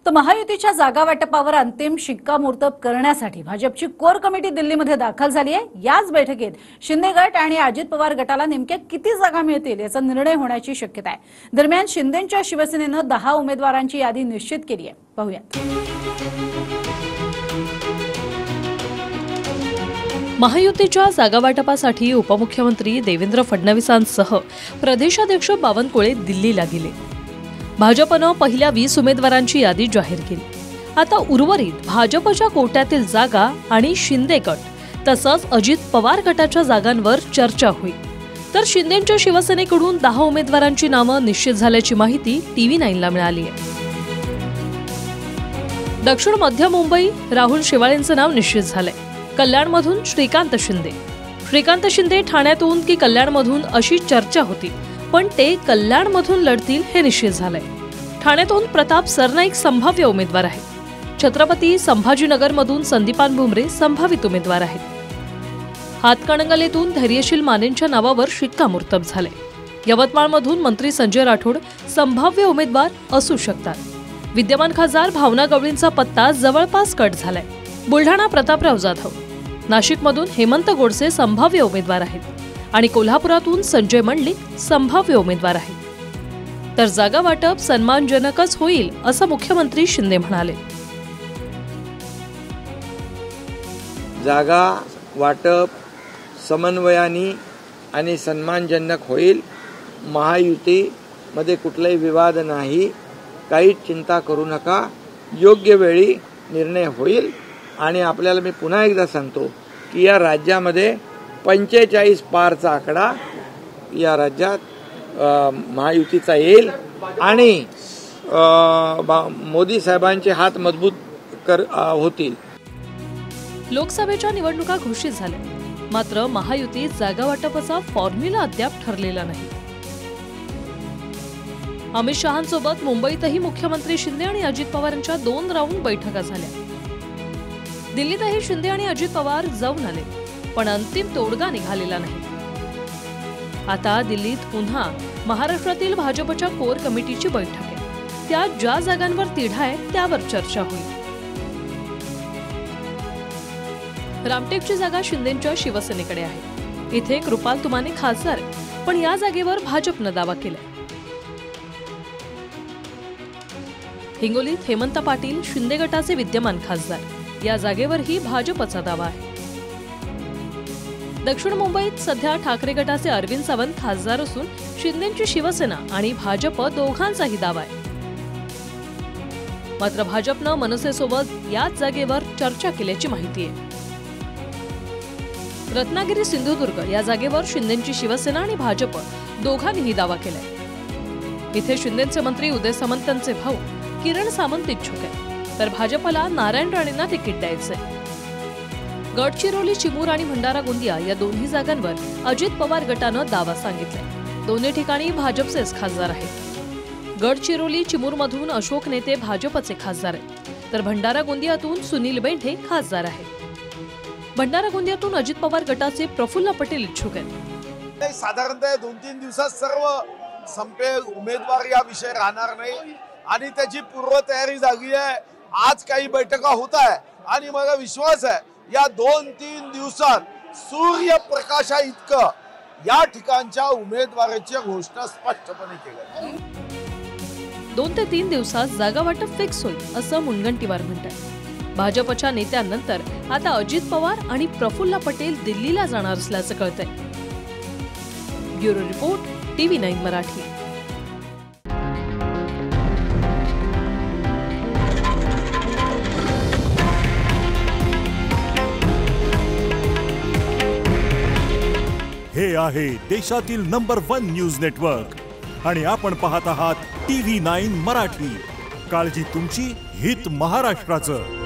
तर महायुतीच्या जागा वाटपावर अंतिम शिक्कामोर्तब करण्यासाठी भाजपची कोर कमिटी दिल्लीमध्ये दाखल झाली आहे। याच बैठकीत शिंदे गट आणि अजित पवार गटाला नेमक्या किती जागा मिळतील याचा निर्णय होण्याची शक्यता आहे। दरम्यान शिंदेंच्या शिवसेनेने 10 उमेदवारांची यादी निश्चित केली आहे। पाहूयात। महायुतीच्या जागा वाटपासाठी उपमुख्यमंत्री देवेंद्र फडणवीसांसह प्रदेशाध्यक्ष बावनकुळे दिल्लीला गेले। भाजपने पहिल्या 20 उमेदवारांची यादी जाहीर केली। आता उर्वरित भाजपच्या कोट्यातील जागा आणि शिंदे गट तसंच अजित पवार गटाच्या जागांवर चर्चा होईल। तर शिंदेंच्या शिवसेनेकडून 10 उमेदवारांची नावं निश्चित झाल्याची माहिती TV9 ला मिळाली आहे। दक्षिण मध्य मुंबई राहुल शेवाळेंचं नाव निश्चित झालंय। कल्याणमधून श्रीकांत शिंदे ठाण्यातून की कल्याणमधून अशी चर्चा होती, पण ते कल्याणमधून लढतील हे निश्चित झालंय। ठाण्यातून प्रताप सरनाईक संभाव्य उमेदवार आहेत। छत्रपती संभाजीनगरमधून संदीपान भुमरे संभावित उमेदवार आहेत। हातकणंगलेतून धैर्यशील मानेंच्या नावावर शिक्कामोर्तब झालंय। यवतमाळमधून मंत्री संजय राठोड संभाव्य उमेदवार असू शकतात। विद्यमान खासदार भावना गवळींचा पत्ता जवळपास कट झालाय। बुलढाणा प्रतापराव जाधव, नाशिकमधून हेमंत गोडसे संभाव्य उमेदवार आहेत आणि कोल्हापुरातून संजय मंडलिक संभाव्य उमेदवार आहेत। तर जागा वाटप सन्मानजनकच होईल असं मुख्यमंत्री शिंदे म्हणाले। जागा वाटप समन्वयाने आणि सन्मानजनक होईल। महायुतीमध्ये कुठलाही विवाद नाही, काही चिंता करू नका, योग्य वेळी निर्णय होईल। आणि आपल्याला मी पुन्हा एकदा सांगतो की या राज्यामध्ये 45 पारचा आकडा या राज्यात महायुतीचा येईल आणि मोदी साहेबांचे हात मजबूत होतील। लोकसभेच्या निवडणुका घोषित झाल्या, मात्र महायुतीत जागा वाटपाचा फॉर्म्युला अद्याप ठरलेला नाही। अमित शहांसोबत मुंबईतही मुख्यमंत्री शिंदे आणि अजित पवारांच्या 2 राऊंड बैठका झाल्या। दिल्लीतही शिंदे आणि अजित पवार जाऊन आले, पण अंतिम तोडगा निघालेला नाही। आता दिल्लीत पुन्हा महाराष्ट्रातील भाजपच्या कोर कमिटीची बैठक आहे। त्यात ज्या जागांवर तिढा आहे त्यावर चर्चा होईल। रामटेकची जागा शिंदेंच्या शिवसेनेकडे आहे। इथे कृपाल तुमाने खासदार, पण या जागेवर भाजपनं दावा केलाय। हिंगोलीत हेमंत पाटील शिंदे गटाचे विद्यमान खासदार, या जागेवरही भाजपचा दावा आहे। दक्षिण मुंबईत सध्या ठाकरे गटाचे अरविंद सावंत खासदार असून शिंदेंची शिवसेना आणि भाजप दोघांचाही दावा आहे। मात्र भाजपनं मनसेसोबत याच जागेवर चर्चा केल्याची माहिती आहे। रत्नागिरी सिंधुदुर्ग या जागेवर शिंदेंची शिवसेना आणि भाजप दोघांनीही दावा केलाय। इथे शिंदेंचे मंत्री उदय सामंत यांचे भाऊ किरण सामंत इच्छुक आहेत, तर भाजपला नारायण राणेंना तिकीट द्यायचंय। गडचिरोली, चिमूर आणि भंडारा गोंदिया या दोन्ही जागांवर अजित पवार गटानं दावा सांगितलाय। दोन्ही ठिकाणी भाजपचेच खासदार आहेत। गडचिरोली, चिमूरमधून अशोक नेते भाजपचे खासदार आहेत, तर भंडारा गोंदियातून सुनील बेंठे खासदार आहेत। भंडारा गोंदियातून अजित पवार गटाचे प्रफुल्ल पटेल इच्छुक आहेत। साधारणतः 2-3 दिवसात सर्व संपेल, उमेदवार या विषय राहणार नाही आणि त्याची पूर्वतयारी झाली आहे। आज काही बैठका होत आहे आणि मला विश्वास आहे या 2-3 दिवसात सूर्यप्रकाशा इतकं या ठिकाणच्या उमेदवाराची घोषणा स्पष्टपणे केली। 2 ते 3 दिवसात जागा वाटप फिक्स होईल असं मुनगंटीवार म्हणतात। भाजपच्या नेत्यांनंतर आता अजित पवार आणि प्रफुल्ल पटेल दिल्लीला जाणार असल्याचं कळतंय। Bureau report, TV9 Marathi. हे आहे देशातील नंबर 1 न्यूज नेटवर्क आणि आपण पाहत आहात TV9 मराठी। काळजी तुमची, हित महाराष्ट्राचं।